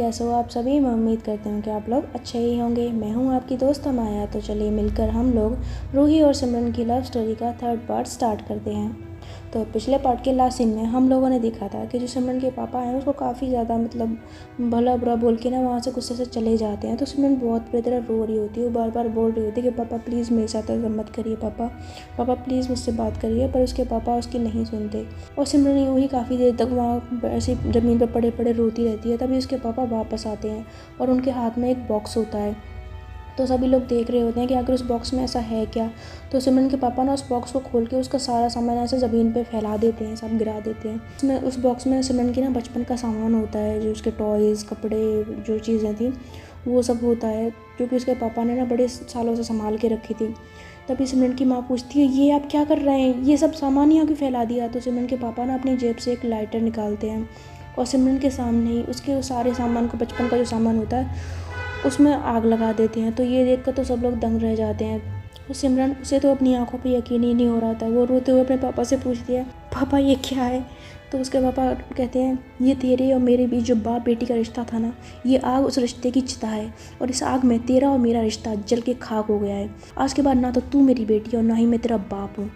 कैसे हो आप सभी। मैं उम्मीद करती हूँ कि आप लोग अच्छे ही होंगे। मैं हूँ आपकी दोस्त माया। तो चलिए मिलकर हम लोग रूही और सिमरन की लव स्टोरी का थर्ड पार्ट स्टार्ट करते हैं। तो पिछले पार्ट के लास्ट सीन में हम लोगों ने देखा था कि जो सिमरन के पापा हैं उसको काफ़ी ज़्यादा भला बुरा बोल के ना वहाँ से गुस्से से चले जाते हैं। तो सिमरन बहुत बुरी तरह रो रही होती है, वो बार बार बोल रही होती है कि पापा प्लीज़ मेरे साथ ऐसा मत करिए, पापा प्लीज़ मुझसे बात करिए। पर उसके पापा उसकी नहीं सुनते और सिमरन यूँ ही काफ़ी देर तक वहाँ ऐसी ज़मीन पर पड़े पड़े रोती रहती है। तभी उसके पापा वापस आते हैं और उनके हाथ में एक बॉक्स होता है। तो सभी लोग देख रहे होते हैं कि आखिर उस बॉक्स में ऐसा है क्या। तो सिमरन के पापा ना उस बॉक्स को खोल के उसका सारा सामान ऐसे ज़मीन पे फैला देते हैं, सब गिरा देते हैं। उसमें उस बॉक्स में सिमरन की ना बचपन का सामान होता है, जो उसके टॉयज़, कपड़े, जो चीज़ें थी वो सब होता है, जो कि उसके पापा ने ना बड़े सालों से संभाल के रखी थी। तभी सिमरन की माँ पूछती है, ये आप क्या कर रहे हैं, ये सब सामान यहाँ क्यों फैला दिया। तो सिमरन के पापा ना अपनी जेब से एक लाइटर निकालते हैं और सिमरन के सामने ही उसके सारे सामान को, बचपन का जो सामान होता है, उसमें आग लगा देते हैं। तो ये देखकर तो सब लोग दंग रह जाते हैं और सिमरन से तो अपनी आंखों पे यकीन ही नहीं हो रहा था। वो रोते हुए अपने पापा से पूछती है, पापा ये क्या है। तो उसके पापा कहते हैं, ये तेरे और मेरे बीच जो बाप बेटी का रिश्ता था ना, ये आग उस रिश्ते की चिता है और इस आग में तेरा और मेरा रिश्ता जल के खाक हो गया है। आज के बाद ना तो तू मेरी बेटी और ना ही मैं तेरा बाप हूँ।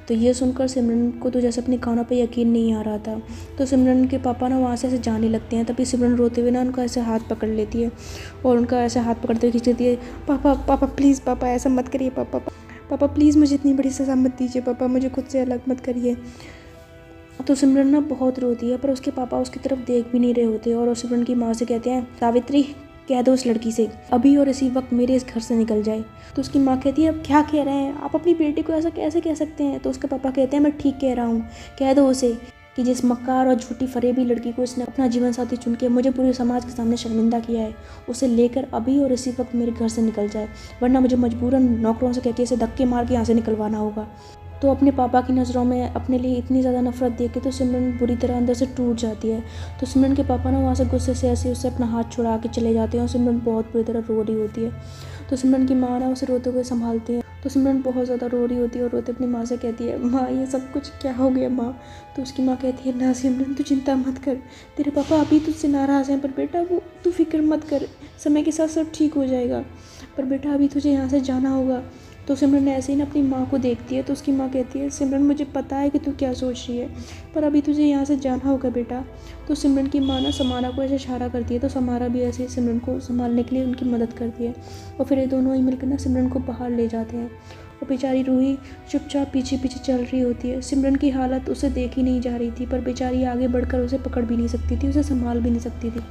तो ये सुनकर सिमरन को तो जैसे अपने कानों पे यकीन नहीं आ रहा था। तो सिमरन के पापा ना वहाँ से ऐसे जाने लगते हैं। तभी सिमरन रोते हुए ना उनका ऐसे हाथ पकड़ लेती है और उनका ऐसे हाथ पकड़ते हुए खींच लेती है, पापा प्लीज़, पापा ऐसा मत करिए, पापा प्लीज़ मुझे इतनी बड़ी सज़ा मत दीजिए, पापा मुझे खुद से अलग मत करिए। तो सिमरन ना बहुत रोती है पर उसके पापा उसकी तरफ देख भी नहीं रहे होते और सिमरन की माँ से कहते हैं, सावित्री कह दो उस लड़की से अभी और इसी वक्त मेरे इस घर से निकल जाए। तो उसकी माँ कहती है, अब क्या कह रहे हैं आप, अपनी बेटी को ऐसा कैसे कह सकते हैं। तो उसके पापा कहते हैं, मैं ठीक कह रहा हूँ, कह दो उसे कि जिस मक्कार और झूठी फरेबी लड़की को इसने अपना जीवन साथी चुन के मुझे पूरे समाज के सामने शर्मिंदा किया है, उसे लेकर अभी और इसी वक्त मेरे घर से निकल जाए, वरना मुझे मजबूरन नौकरों से कहकर इसे धक्के मार के यहाँ से निकलवाना होगा। तो अपने पापा की नज़रों में अपने लिए इतनी ज़्यादा नफरत देख के तो सिमरन बुरी तरह अंदर से टूट जाती है। तो सिमरन के पापा ना वहाँ से गुस्से से ऐसे उससे अपना हाथ छुड़ा के चले जाते हैं और सिमरन बहुत बुरी तरह रो रही होती है। तो सिमरन की माँ ना उसे रोते हुए संभालती है। तो सिमरन बहुत ज़्यादा रो रही होती है और रोते अपनी माँ से कहती है, माँ ये सब कुछ क्या हो गया माँ। तो उसकी माँ कहती है, ना सिमरन तू चिंता मत कर, तेरे पापा अभी तुझसे नाराज़ हैं, पर बेटा वो तू फिक्र मत कर, समय के साथ सब ठीक हो जाएगा, पर बेटा अभी तुझे यहाँ से जाना होगा। तो सिमरन ऐसे ही ना अपनी माँ को देखती है। तो उसकी माँ कहती है, सिमरन मुझे पता है कि तू क्या सोच रही है, पर अभी तुझे यहाँ से जाना होगा बेटा। तो सिमरन की माँ ना समारा को ऐसे इशारा करती है। तो समारा भी ऐसे सिमरन को संभालने के लिए उनकी मदद करती है और फिर ये दोनों ही मिलकर ना सिमरन को बाहर ले जाते हैं। और बेचारी रूही चुपचाप पीछे पीछे चल रही होती है। सिमरन की हालत उसे देखी नहीं जा रही थी, पर बेचारी आगे बढ़कर उसे पकड़ भी नहीं सकती थी, उसे संभाल भी नहीं सकती थी।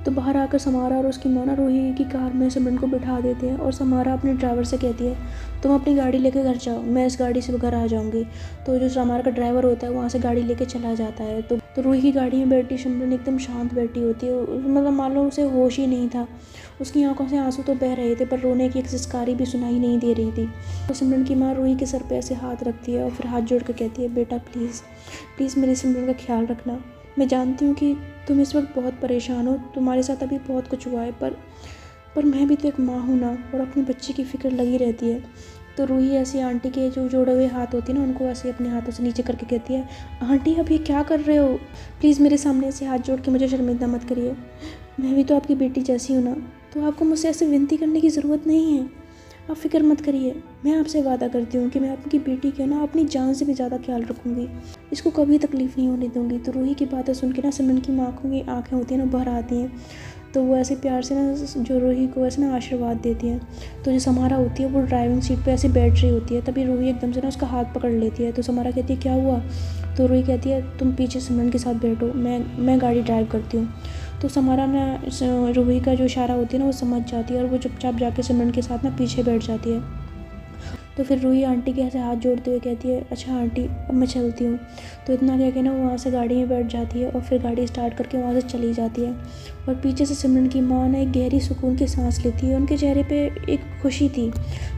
तो बाहर आकर समारा और उसकी माँ ना रूही की कार में सिमरन को बिठा देते हैं और समारा अपने ड्राइवर से कहती है, तुम अपनी गाड़ी लेकर घर जाओ, मैं इस गाड़ी से घर आ जाऊंगी। तो जो समारा का ड्राइवर होता है वहाँ से गाड़ी लेके चला जाता है। तो रूही की गाड़ी में बैठी सिमरन एकदम शांत बैठी होती है, मान लो उसे होश ही नहीं था। उसकी आंखों से आंसू तो बह रहे थे पर रोने की एक सिसकारी भी सुनाई नहीं दे रही थी। तो सिमरन की माँ रूही के सर पे ऐसे हाथ रखती है और फिर हाथ जोड़ कर कहती है, बेटा प्लीज़ मेरी सिमरन का ख्याल रखना। मैं जानती हूँ कि तुम इस वक्त बहुत परेशान हो, तुम्हारे साथ अभी बहुत कुछ हुआ है, पर मैं भी तो एक माँ हूँ ना, और अपने बच्चे की फ़िक्र लगी रहती है। तो रूही ऐसी आंटी के जो जोड़े हुए हाथ होते हैं ना, उनको ऐसे अपने हाथों से नीचे करके कहती है, आंटी अब ये क्या कर रहे हो, प्लीज़ मेरे सामने ऐसे हाथ जोड़ के मुझे शर्मिंदा मत करिए, मैं भी तो आपकी बेटी जैसी हूँ ना, तो आपको मुझसे ऐसे विनती करने की ज़रूरत नहीं है, आप फिक्र मत करिए। मैं आपसे वादा करती हूँ कि मैं आपकी बेटी के ना अपनी जान से भी ज़्यादा ख्याल रखूँगी, इसको कभी तकलीफ़ नहीं होने दूँगी। तो रूही की बातें सुन के ना सिमरन की माँ की आँखें होती हैं ना बाहर आती हैं। तो वो ऐसे प्यार से ना जो रूही को ऐसे ना आशीर्वाद देती है। तो जो समारा होती है वो ड्राइविंग सीट पे ऐसे बैठ रही होती है। तभी रूही एकदम से ना उसका हाथ पकड़ लेती है। तो समारा कहती है, क्या हुआ। तो रूही कहती है, तुम पीछे सिमरन के साथ बैठो, मैं गाड़ी ड्राइव करती हूँ। तो समारा ना रूही का जो इशारा होती है ना वो समझ जाती है और वो चुपचाप जाके सिमरन के साथ ना पीछे बैठ जाती है। तो फिर रूही आंटी के ऐसे हाथ जोड़ते हुए कहती है, अच्छा आंटी अब मैं चलती हूँ। तो इतना कह के ना वो वहाँ से गाड़ी में बैठ जाती है और फिर गाड़ी स्टार्ट करके वहाँ से चली जाती है। और पीछे से सिमरन की माँ ने एक गहरी सुकून की सांस लेती है। उनके चेहरे पे एक खुशी थी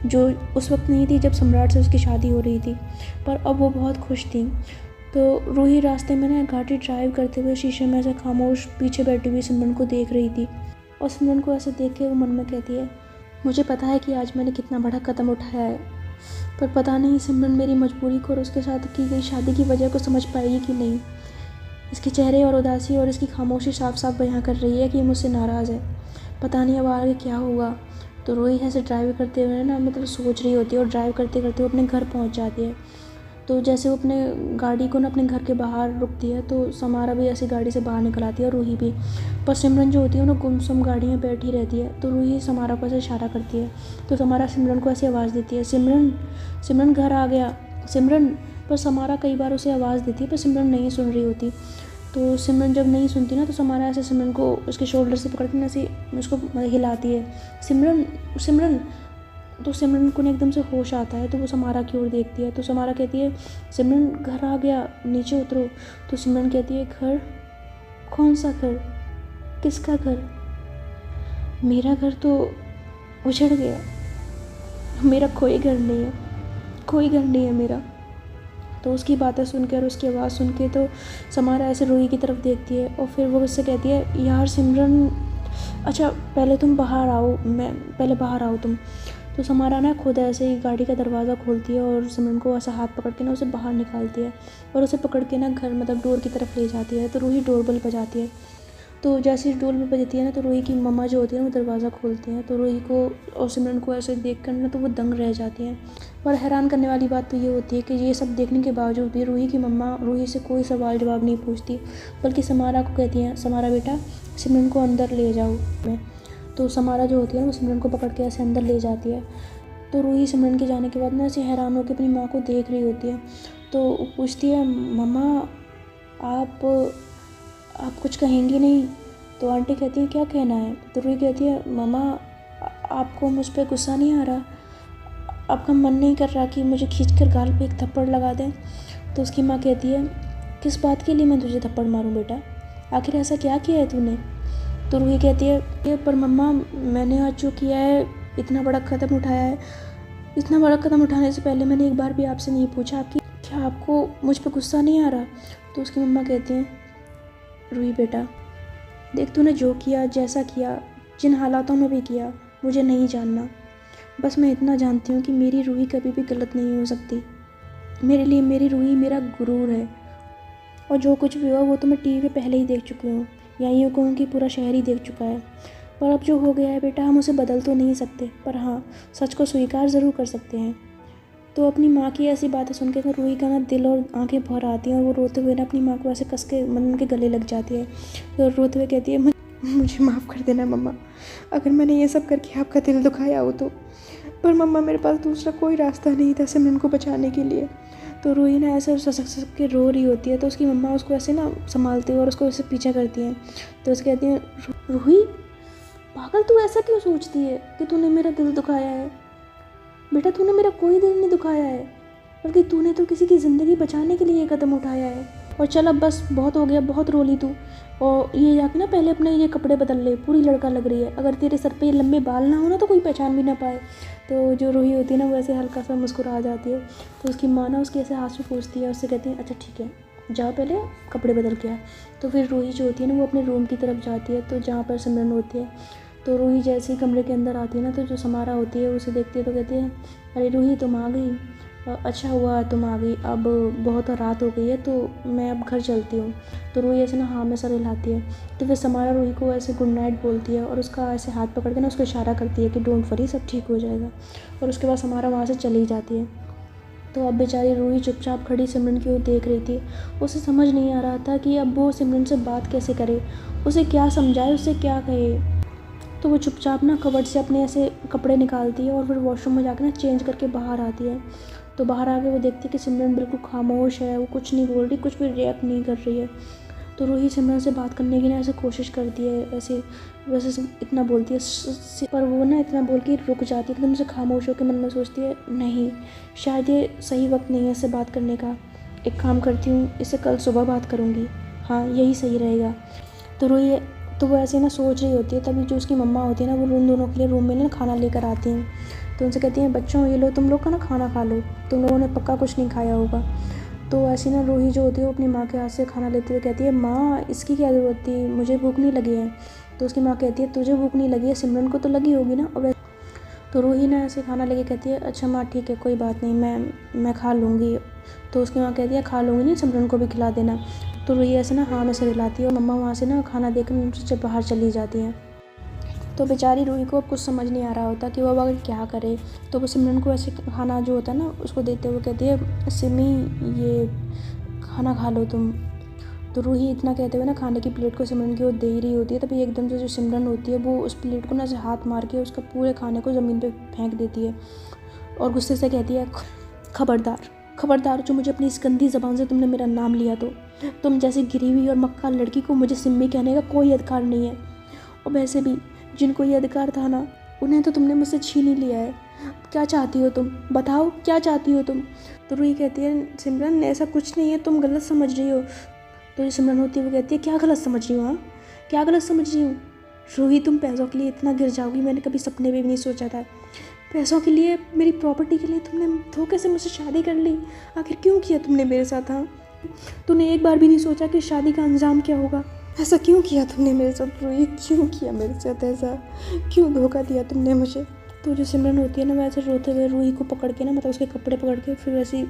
जो उस वक्त नहीं थी जब सम्राट से उसकी शादी हो रही थी, पर अब वो बहुत खुश थी। तो रूही रास्ते में ना गाड़ी ड्राइव करते हुए शीशे में ऐसे खामोश पीछे बैठी हुई सिमरन को देख रही थी और सिमरन को ऐसे देख के वो मन में कहती है, मुझे पता है कि आज मैंने कितना बड़ा कदम उठाया है, पर पता नहीं सिमरन मेरी मजबूरी को और उसके साथ की गई शादी की वजह को समझ पाएगी कि नहीं। इसके चेहरे और उदासी और इसकी खामोशी साफ साफ बयां कर रही है कि ये मुझसे नाराज़ है। पता नहीं अब आगे क्या होगा। तो रूही ऐसे ड्राइव करते हुए ना मतलब सोच रही होती है, और ड्राइव करते करते वो अपने घर पहुंच जाती है। तो जैसे वो अपने गाड़ी को ना अपने घर के बाहर रुकती है, तो समारा भी ऐसी गाड़ी से बाहर निकल आती है, और रूही भी। पर सिमरन जो होती है वो गुमसुम गाड़ी में बैठी रहती है। तो रूही समारा को ऐसे इशारा करती है, तो समारा सिमरन को ऐसी आवाज़ देती है, सिमरन, सिमरन घर आ गया, सिमरन। पर समारा कई बार उसे आवाज़ देती है, पर सिमरन नहीं सुन रही होती। तो सिमरन जब नहीं सुनती ना, तो समारा ऐसे सिमरन को उसके शोल्डर से पकड़ के ना ऐसे उसको हिलाती है, सिमरन, सिमरन। तो सिमरन को ना एकदम से होश आता है, तो वो समारा की ओर देखती है। तो समारा कहती है, सिमरन घर आ गया, नीचे उतरो। तो सिमरन कहती है, घर? कौन सा घर? किसका घर? मेरा घर तो उजड़ गया, मेरा कोई घर नहीं है, कोई घर नहीं है मेरा। तो उसकी बातें सुन के और उसकी आवाज़ सुन के तो समारा ऐसे रूही की तरफ देखती है, और फिर वो उससे कहती है, यार सिमरन, अच्छा पहले तुम बाहर आओ, पहले बाहर आओ तुम। तो समारा ना खुद ऐसे ही गाड़ी का दरवाज़ा खोलती है, और सिमरन को ऐसा हाथ पकड़ के ना उसे बाहर निकालती है, और उसे पकड़ के ना घर मतलब डोर की तरफ ले जाती है। तो रूही डोरबेल बजाती है। तो जैसे ही डोरबेल बजती है ना, तो रूही की मम्मा जो होती है ना वो दरवाज़ा खोलती हैं। तो रूही को और सिमरन को ऐसे देख कर ना तो वो दंग रह जाती हैं। और हैरान करने वाली बात तो ये होती है कि ये सब देखने के बावजूद भी रूही की मम्मा रूही से कोई सवाल जवाब नहीं पूछती, बल्कि समारा को कहती हैं, समारा बेटा, सिमरन को अंदर ले जाओ मैं। तो समारा जो होती है ना वो सिमरन को पकड़ के ऐसे अंदर ले जाती है। तो रूही सिमरन के जाने के बाद ना ऐसे हैरान होकर अपनी माँ को देख रही होती है। तो पूछती है, मम्मा आप कुछ कहेंगी नहीं? तो आंटी कहती है, क्या कहना है? तो रूही कहती है, मम्मा आपको मुझ पर गुस्सा नहीं आ रहा? आपका मन नहीं कर रहा कि मुझे खींचकर गाल पे एक थप्पड़ लगा दें? तो उसकी माँ कहती है, किस बात के लिए मैं तुझे थप्पड़ मारूं बेटा? आखिर ऐसा क्या किया है तूने? तो रूही कहती है, पर मम्मा मैंने आज जो किया है, इतना बड़ा कदम उठाया है, इतना बड़ा कदम उठाने से पहले मैंने एक बार भी आपसे नहीं पूछा आपकी क्या आपको मुझ पर गुस्सा नहीं आ रहा? तो उसकी मम्मा कहती हैं, रूही बेटा देख, तूने जो किया, जैसा किया, जिन हालातों में भी किया, मुझे नहीं जानना। बस मैं इतना जानती हूँ कि मेरी रूही कभी भी गलत नहीं हो सकती। मेरे लिए मेरी रूही मेरा गुरूर है, और जो कुछ भी हुआ वो तो मैं टीवी पे पहले ही देख चुकी हूँ, या यूँ कहूँ कि पूरा शहर ही देख चुका है। पर अब जो हो गया है बेटा, हम उसे बदल तो नहीं सकते, पर हाँ सच को स्वीकार ज़रूर कर सकते हैं। तो अपनी माँ की ऐसी बातें सुन के रूही का ना दिल और आंखें भर आती हैं, और वो रोते हुए ना अपनी माँ को ऐसे कस के उनके गले लग जाती है। तो रोते हुए कहती है, मुझे माफ़ कर देना मम्मा, अगर मैंने ये सब करके आपका दिल दुखाया हो तो। पर मम्मा मेरे पास दूसरा कोई रास्ता नहीं था सिमरन को बचाने के लिए। तो रूही ना ऐसे ससक के रो रही होती है। तो उसकी मम्मा उसको ऐसे ना संभालते हुए और उसको ऐसे पीछा करती हैं। तो उससे कहती हैं, रूही पागल, तू ऐसा क्यों सोचती है कि तूने मेरा दिल दुखाया है? बेटा तूने मेरा कोई दिल नहीं दुखाया है, बल्कि तूने तो किसी की ज़िंदगी बचाने के लिए ये कदम उठाया है। और चल अब बस बहुत हो गया, बहुत रो ली तू, और ये जाके ना पहले अपने ये कपड़े बदल ले, पूरी लड़का लग रही है। अगर तेरे सर पे ये लंबे बाल ना हो ना तो कोई पहचान भी ना पाए। तो जो रूही होती है ना वो ऐसे हल्का सा मुस्कुरा जाती है। तो उसकी माँ ना उसके ऐसे हाथ से पूछती है, उससे कहती है, अच्छा ठीक है, जाओ पहले कपड़े बदल के आ। तो फिर रूही जो होती है ना वो अपने रूम की तरफ जाती है, तो जहाँ पर सिमरन होती है। तो रूही जैसे ही कमरे के अंदर आती है ना, तो जो समारा होती है उसे देखती है तो कहती है, अरे रूही तुम आ गई, अच्छा हुआ तुम आ गई, अब बहुत रात हो गई है तो मैं अब घर चलती हूँ। तो रूही ऐसे ना हाँ में सर हिलाती है। तो फिर समारा रूही को ऐसे गुड नाइट बोलती है, और उसका ऐसे हाथ पकड़ के ना उसको इशारा करती है कि डोंट वरी, सब ठीक हो जाएगा। और उसके बाद समारा वहाँ से चली जाती है। तो अब बेचारी रूही चुपचाप खड़ी सिमरन की ओर देख रही थी। उसे समझ नहीं आ रहा था कि अब वो सिमरन से बात कैसे करे, उसे क्या समझाए, उसे क्या कहे। तो वो चुपचाप ना कबर्ड से अपने ऐसे कपड़े निकालती है, और फिर वॉशरूम में जाकर ना चेंज करके बाहर आती है। तो बाहर आके वो देखती है कि सिमरन बिल्कुल खामोश है, वो कुछ नहीं बोल रही, कुछ भी रिएक्ट नहीं कर रही है। तो रूही सिमरन से बात करने की ना ऐसे कोशिश करती है, ऐसे वैसे इतना बोलती है, पर वो ना इतना बोल के रुक जाती है, एकदम से खामोश होकर मन में सोचती है, नहीं शायद ये सही वक्त नहीं है इससे बात करने का। एक काम करती हूँ, इससे कल सुबह बात करूँगी, हाँ यही सही रहेगा। तो वो ऐसे ना सोच रही होती है, तभी जो उसकी मम्मा होती है ना वो उन दोनों के लिए रूम में ना खाना लेकर आती हैं। तो उनसे कहती हैं, बच्चों ये लो तुम लोग का ना खाना खा लो, तुम लोगों ने पक्का कुछ नहीं खाया होगा। तो ऐसी ना रूही जो होती है वो अपनी माँ के हाथ से खाना लेते हुए कहती है, माँ इसकी क्या ज़रूरत थी, मुझे भूख नहीं लगी है। तो उसकी माँ कहती है, तुझे भूख नहीं लगी है, सिमरन को तो लगी होगी ना। और तो रूही ना ऐसे खाना लेके कहती है, अच्छा माँ ठीक है, कोई बात नहीं, मैं खा लूँगी। तो उसकी माँ कहती है, खा लूँगी नहीं, सिमरन को भी खिला देना। तो रूही ऐसे ना हाँ में सर हिलाती है और मम्मा वहाँ से ना खाना देकर उनसे बाहर चली जाती हैं। तो बेचारी रूही को अब कुछ समझ नहीं आ रहा होता कि वो अब अगर क्या करे। तो वो सिमरन को ऐसे खाना जो होता है ना उसको देते हुए कहती है, सिमी ये खाना खा लो तुम। तो रूही इतना कहते हुए ना खाने की प्लेट को सिमरन की ओर दे ही रही होती है, तभी एकदम से जो सिमरन होती है वो उस प्लेट को ना ऐसे हाथ मार के उसका पूरे खाने को ज़मीन पे फेंक देती है और गुस्से से कहती है, खबरदार खबरदार, जो मुझे अपनी इस गंदी ज़बान से तुमने मेरा नाम लिया तो तुम जैसी गिरी हुई और मक्कार लड़की को मुझे सिम्मी कहने का कोई अधिकार नहीं है। और वैसे भी जिनको ये अधिकार था ना उन्हें तो तुमने मुझसे छीन ही लिया है। क्या चाहती हो तुम, बताओ क्या चाहती हो तुम। तो रूही कहती है, सिमरन ऐसा कुछ नहीं है, तुम गलत समझ रही हो। तो ये सिमरन होती है वो कहती है, क्या गलत समझ रही हूँ, हाँ क्या गलत समझ रही हूँ। रूही तुम पैसों के लिए इतना गिर जाओगी मैंने कभी सपने में भी नहीं सोचा था। पैसों के लिए, मेरी प्रॉपर्टी के लिए तुमने धोखे से मुझसे शादी कर ली। आखिर क्यों किया तुमने मेरे साथ, हाँ तूने एक बार भी नहीं सोचा कि शादी का अंजाम क्या होगा। ऐसा क्यों किया तुमने मेरे साथ रूही, क्यों किया मेरे साथ ऐसा, क्यों धोखा दिया तुमने मुझे। तो जो सिमरन होती है ना वैसे रोते हुए रूही को पकड़ के ना मतलब उसके कपड़े पकड़ के फिर वैसी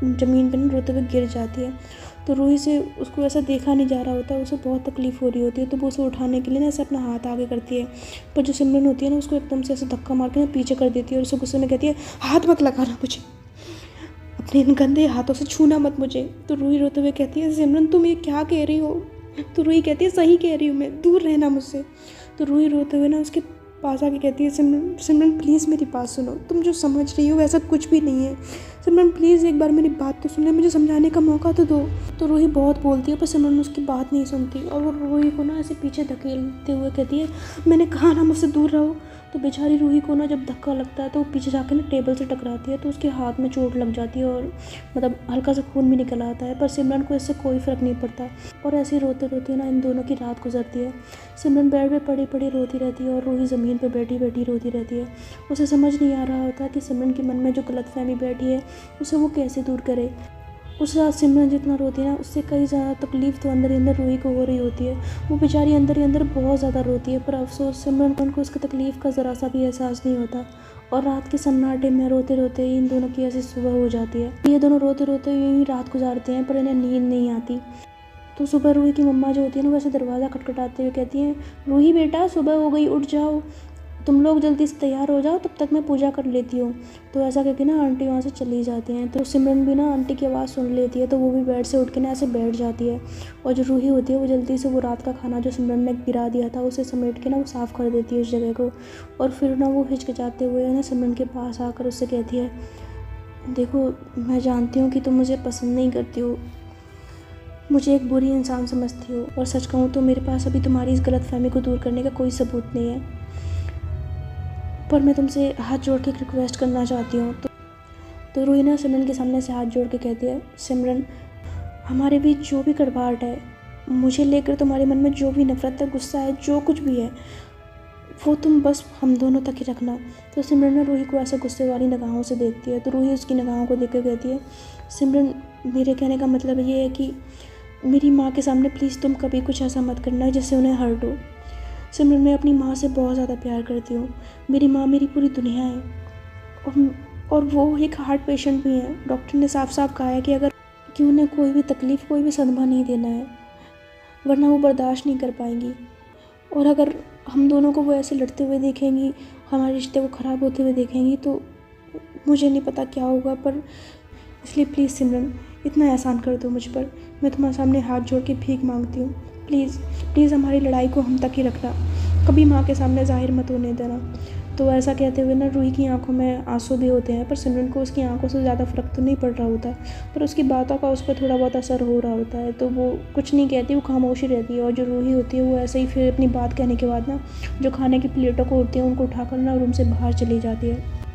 ज़मीन पे ना रोते हुए गिर जाती है। तो रूही से उसको ऐसा देखा नहीं जा रहा होता, उसे बहुत तकलीफ़ हो रही होती है। तो वो उसे उठाने के लिए ना ऐसे अपना हाथ आगे करती है, पर जो सिमरन होती है ना उसको एकदम से ऐसे धक्का मार के ना पीछे कर देती है और उसे गुस्से में कहती है, हाथ मत लगाना मुझे, अपने इन गंदे हाथों से छूना मत मुझे। तो रूही रोते हुए कहती है, सिमरन तुम ये क्या कह रही हो। तो रूही कहती है, सही कह रही हूँ मैं, दूर रहना मुझसे। तो रूही रोते हुए ना उसके पास आके कहती है, सिमरन सिमरन प्लीज़ मेरी बात सुनो, तुम जो समझ रही हो वैसा कुछ भी नहीं है। सिमरन प्लीज़ एक बार मेरी बात तो सुन ले, मुझे समझाने का मौका तो दो। तो रूही बहुत बोलती है पर सिमरन उसकी बात नहीं सुनती और वो रूही को ना ऐसे पीछे धकेलते हुए कहती है, मैंने कहा ना मुझसे दूर रहो। तो बेचारी रूही को ना जब धक्का लगता है तो वो पीछे जाकर ना टेबल से टकराती है, तो उसके हाथ में चोट लग जाती है और मतलब हल्का सा खून भी निकल आता है। पर सिमरन को इससे कोई फ़र्क नहीं पड़ता और ऐसे ही रोते रोते ना इन दोनों की रात गुजरती है। सिमरन बेड पे पड़ी पड़ी रोती रहती है और रूही ज़मीन पर बैठी बैठी रोती रहती है। उसे समझ नहीं आ रहा होता कि सिमरन के मन में जो गलतफहमी बैठी है उसे वो कैसे दूर करे। उस रात सिमरन जितना रोती है ना उससे कई ज़्यादा तकलीफ़ तो अंदर ही अंदर रूही को हो रही होती है। वो बेचारी अंदर ही अंदर बहुत ज़्यादा रोती है, पर अफसोस सिमरन को उसकी तकलीफ़ का ज़रा सा भी एहसास नहीं होता। और रात के सन्नाटे में रोते रोते ही इन दोनों की ऐसी सुबह हो जाती है। ये दोनों रोते रोते यूँ ही रात गुजारते हैं पर इन्हें नींद नहीं आती। तो सुबह रूही की मम्मा जो होती है ना वैसे दरवाज़ा खटखटाते हुए कहती हैं, रूही बेटा सुबह हो गई, उठ जाओ, तुम लोग जल्दी से तैयार हो जाओ, तब तक मैं पूजा कर लेती हूँ। तो ऐसा कहके ना आंटी वहाँ से चली जाती हैं। तो सिमरन भी ना आंटी की आवाज़ सुन लेती है, तो वो भी बेड से उठ के ना ऐसे बैठ जाती है। और जो रूही होती है वो जल्दी से वो रात का खाना जो सिमरन ने गिरा दिया था उसे समेट के ना वो साफ़ कर देती है उस जगह को। और फिर ना वो हिचकिचाते हुए ना सिमरन के पास आकर उससे कहती है, देखो मैं जानती हूँ कि तुम मुझे पसंद नहीं करती हो, मुझे एक बुरी इंसान समझती हो, और सच कहूँ तो मेरे पास अभी तुम्हारी इस गलतफहमी को दूर करने का कोई सबूत नहीं है, पर मैं तुमसे हाथ जोड़ के एक रिक्वेस्ट करना चाहती हूँ। तो रूही ना सिमरन के सामने से हाथ जोड़ के कहती है, सिमरन हमारे बीच जो भी कड़वाहट है, मुझे लेकर तुम्हारे मन में जो भी नफ़रत है, गुस्सा है, जो कुछ भी है, वो तुम बस हम दोनों तक ही रखना। तो सिमरन ना रूही को ऐसे गुस्से वाली निगाहों से देखती है। तो रूही उसकी निगाहों को देख कर कहती है, सिमरन मेरे कहने का मतलब ये है कि मेरी माँ के सामने प्लीज़ तुम कभी कुछ ऐसा मत करना जिससे उन्हें हर्ट हो। सिमरन मैं अपनी माँ से बहुत ज़्यादा प्यार करती हूँ, मेरी माँ मेरी पूरी दुनिया है और वो एक हार्ट पेशेंट भी है। डॉक्टर ने साफ साफ कहा है कि उन्हें कोई भी तकलीफ़, कोई भी सदमा नहीं देना है, वरना वो बर्दाश्त नहीं कर पाएंगी। और अगर हम दोनों को वो ऐसे लड़ते हुए देखेंगी, हमारे रिश्ते को ख़राब होते हुए देखेंगी, तो मुझे नहीं पता क्या होगा। पर इसलिए प्लीज़ सिमरन इतना एहसान कर दो मुझ पर, मैं तुम्हारे सामने हाथ जोड़ के भीख मांगती हूँ, प्लीज़ प्लीज़ हमारी लड़ाई को हम तक ही रखना, कभी माँ के सामने जाहिर मत होने देना। तो ऐसा कहते हुए ना रूही की आंखों में आंसू भी होते हैं, पर सिमरन को उसकी आंखों से ज़्यादा फ़र्क तो नहीं पड़ रहा होता, पर उसकी बातों का उस पर थोड़ा बहुत असर हो रहा होता है। तो वो कुछ नहीं कहती, वो खामोशी रहती है। और जो रूही होती है वो ऐसे ही फिर अपनी बात कहने के बाद ना जो खाने की प्लेटों को होती है उनको उठाकर ना रूम से बाहर चली जाती है।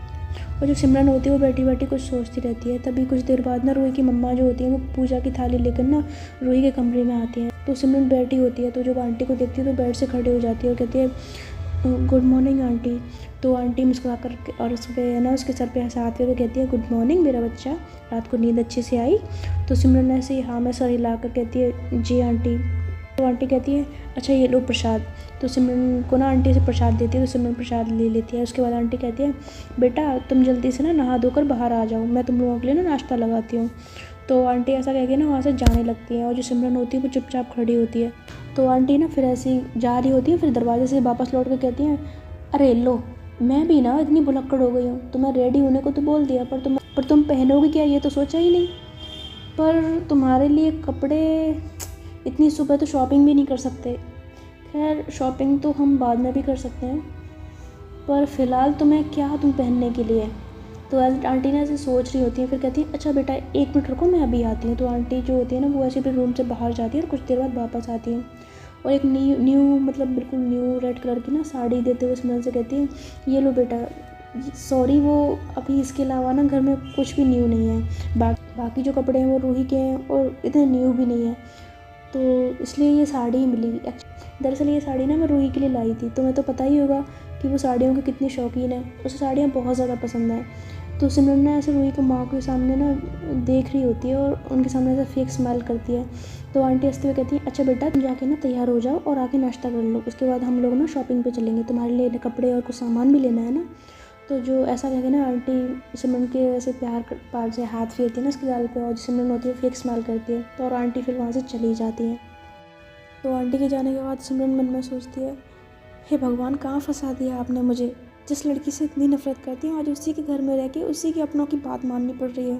और जो सिमरन होती है वो बैठी बैठी कुछ सोचती रहती है। तभी कुछ देर बाद ना रूही की मम्मा जो होती हैं वो पूजा की थाली लेकर ना रूही के कमरे में आती हैं। तो सिमरन बैठी होती है, तो जब आंटी को देखती है तो बेड से खड़ी हो जाती है और कहती है, गुड मॉर्निंग आंटी। तो आंटी मुस्कुरा कर और उस पर ना उसके सर पे हाथ करके कहती है, गुड मॉर्निंग मेरा बच्चा, रात को नींद अच्छे से आई। तो सिमरन ऐसे ही हाँ में सर हिला कर कहती है, जी आंटी। तो आंटी कहती है, अच्छा ये लो प्रसाद। तो सिमरन को ना आंटी से प्रसाद देती है, तो सिमरन प्रसाद ले लेती है। उसके बाद आंटी कहती है, बेटा तुम जल्दी से ना नहा धोकर बाहर आ जाओ, मैं तुम लोगों के लिए ना नाश्ता लगाती हूँ। तो आंटी ऐसा कह के ना वहाँ से जाने लगती हैं और जो सिमरन होती है वो चुपचाप खड़ी होती है। तो आंटी ना फिर ऐसी जा रही होती है, फिर दरवाजे से वापस लौट कर कहती हैं, अरे लो, मैं भी ना इतनी भुलक्कड़ हो गई हूँ, तुम्हें रेडी होने को तो बोल दिया पर तुम पहनोगे क्या ये तो सोचा ही नहीं। पर तुम्हारे लिए कपड़े, इतनी सुबह तो शॉपिंग भी नहीं कर सकते। खैर शॉपिंग तो हम बाद में भी कर सकते हैं, पर फ़िलहाल तुम्हें क्या तुम पहनने के लिए। तो आंटी ने ऐसे सोच रही होती है, फिर कहती है अच्छा बेटा 1 मिनट रुको, मैं अभी आती हूँ। तो आंटी जो होती है ना वो ऐसे फिर रूम से बाहर जाती है और कुछ देर बाद वापस आती है और एक न्यू मतलब बिल्कुल न्यू रेड कलर की ना साड़ी देते हुए सिमरन से कहती है, ये लो बेटा, सॉरी वो अभी इसके अलावा ना घर में कुछ भी न्यू नहीं है, बाकी जो कपड़े हैं वो रूही के हैं और इतने न्यू भी नहीं है, तो इसलिए ये साड़ी मिली। दरअसल ये साड़ी ना मैं रूही के लिए लाई थी, तुम्हें तो पता ही होगा कि वो साड़ियों की कितनी शौकीन है, उसे साड़ियाँ बहुत ज़्यादा पसंद है। तो सिमरन ने ऐसे रूही को माँ के सामने ना देख रही होती है और उनके सामने ऐसे फेक स्माइल करती है। तो आंटी हंसते हुए कहती है, अच्छा बेटा तुम जाके ना तैयार हो जाओ और आके नाश्ता कर लो, उसके बाद हम लोग ना शॉपिंग पे चलेंगे, तुम्हारे लिए कपड़े और कुछ सामान भी लेना है ना। तो जो ऐसा कहकर ना आंटी सिमरन के ऐसे प्यार से हाथ फेरती है ना उसके गाल पे, और जो सिमरन होती है फेक स्माइल करती है। तो और आंटी फिर वहाँ से चली जाती है। तो आंटी के जाने के बाद सिमरन मन में सोचती है, हे भगवान, कहाँ फंसा दिया आपने मुझे। जिस लड़की से इतनी नफरत करती हूँ आज उसी के घर में रह के उसी के अपनों की बात माननी पड़ रही है।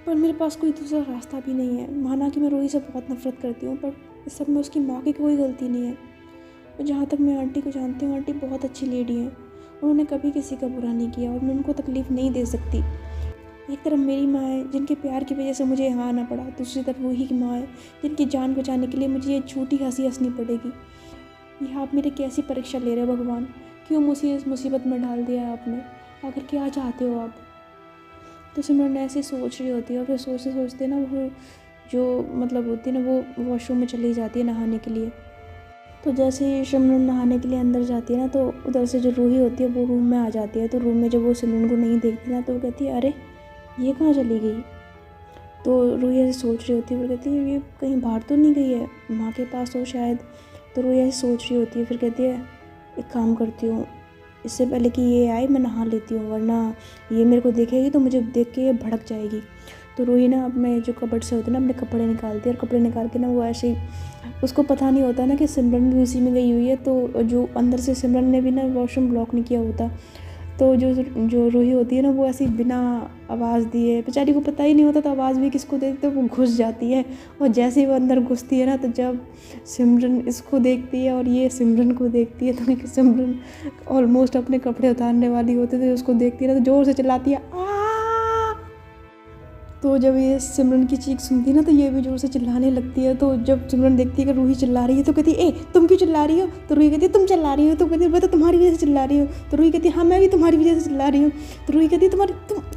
पर मेरे पास कोई दूसरा रास्ता भी नहीं है। माना कि मैं रूही से बहुत नफरत करती हूँ, पर इस सब में उसकी माँ की कोई गलती नहीं है। और जहाँ तक मैं आंटी को जानती हूँ, आंटी बहुत अच्छी लेडी है, उन्होंने कभी किसी का बुरा नहीं किया और मैं उनको तकलीफ़ नहीं दे सकती। एक तरफ मेरी माँ है जिनके प्यार की वजह से मुझे यहाँ आना पड़ा, दूसरी तरफ रूही की माँ है जिनकी जान बचाने के लिए मुझे ये झूठी हंसी हंसनी पड़ेगी। यह आप मेरे कैसी परीक्षा ले रहे हो भगवान, क्यों मुझे इस मुसीबत में डाल दिया है आपने, आखिर क्या चाहते हो आप। तो सिमरन ऐसे सोच रही होती है और फिर सोचते सोचते ना वो जो मतलब होती है ना वो वॉशरूम में चली जाती है नहाने के लिए। तो जैसे ही सिमरन नहाने के लिए अंदर जाती है ना तो उधर से जो रूही होती है वो रूम में आ जाती है। तो रूम में जब वो सिमरन को नहीं देखती ना तो वो कहती है, अरे ये कहाँ चली गई। तो रूही ऐसे सोच रही होती है, वो कहती है ये कहीं बाहर तो नहीं गई है, माँ के पास हो शायद। तो रूही ऐसे सोच रही होती है, फिर कहती है एक काम करती हूँ, इससे पहले कि ये आए मैं नहा लेती हूँ, वरना ये मेरे को देखेगी तो मुझे देख के ये भड़क जाएगी। तो रूही ना अपने जो कबर्ड से होते हैं ना अपने कपड़े निकालती है और कपड़े निकाल के ना वो ऐसे ही, उसको पता नहीं होता ना कि सिमरन भी उसी में गई हुई है। तो जो अंदर से सिमरन ने भी ना वॉशरूम ब्लॉक नहीं किया होता, तो जो रूही होती है ना वो ऐसी बिना आवाज़ दिए, बेचारी को पता ही नहीं होता तो आवाज़ भी किसको देती तो वो घुस जाती है। और जैसे ही वो अंदर घुसती है ना तो जब सिमरन इसको देखती है और ये सिमरन को देखती है तो सिमरन ऑलमोस्ट अपने कपड़े उतारने वाली होती है, तो उसको देखती है ना तो ज़ोर से चिल्लाती है आ। तो जब ये सिमरन की चीख सुनती है ना तो ये भी ज़ोर से चिल्लाने लगती है। तो जब सिमरन देखती है कि रूही चिल्ला रही है तो कहती है, ए तुम क्यों चिल्ला रही हो। तो रूही कहती है तुम चिल्ला रही हो। तो कहती है मैं तो तुम्हारी वजह से चिल्ला रही हूँ। तो रूही कहती है हाँ मैं भी तुम्हारी वजह से चिल्ला रही हूँ। तो रूही कहती है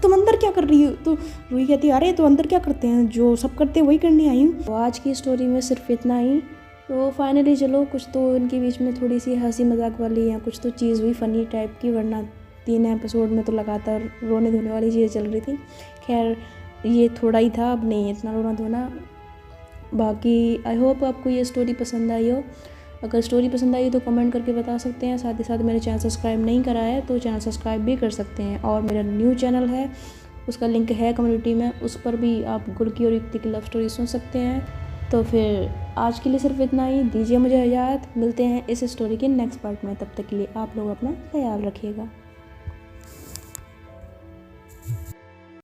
तुम अंदर क्या कर रही हो। तो रूही कहती है अरे तो अंदर क्या करते हैं, जो सब करते हैं वही करने आई हूँ। तो आज की स्टोरी में सिर्फ इतना ही। तो फाइनली चलो कुछ तो इनके बीच में थोड़ी सी हंसी मजाक वाली या कुछ तो चीज़ हुई फ़नी टाइप की, वरना 3 एपिसोड में तो लगातार रोने धोने वाली चीज़ें चल रही थी। खैर ये थोड़ा ही था, अब नहीं इतना रोना धोना। बाकी आई होप आपको ये स्टोरी पसंद आई हो। अगर स्टोरी पसंद आई तो कमेंट करके बता सकते हैं। साथ ही साथ मेरे चैनल सब्सक्राइब नहीं करा है तो चैनल सब्सक्राइब भी कर सकते हैं। और मेरा न्यू चैनल है, उसका लिंक है कम्युनिटी में, उस पर भी आप गुल्की और युक्ति की लव स्टोरी सुन सकते हैं। तो फिर आज के लिए सिर्फ इतना ही, दीजिए मुझे इजाज़त। मिलते हैं इस स्टोरी के नेक्स्ट पार्ट में, तब तक के लिए आप लोग अपना ख्याल रखिएगा।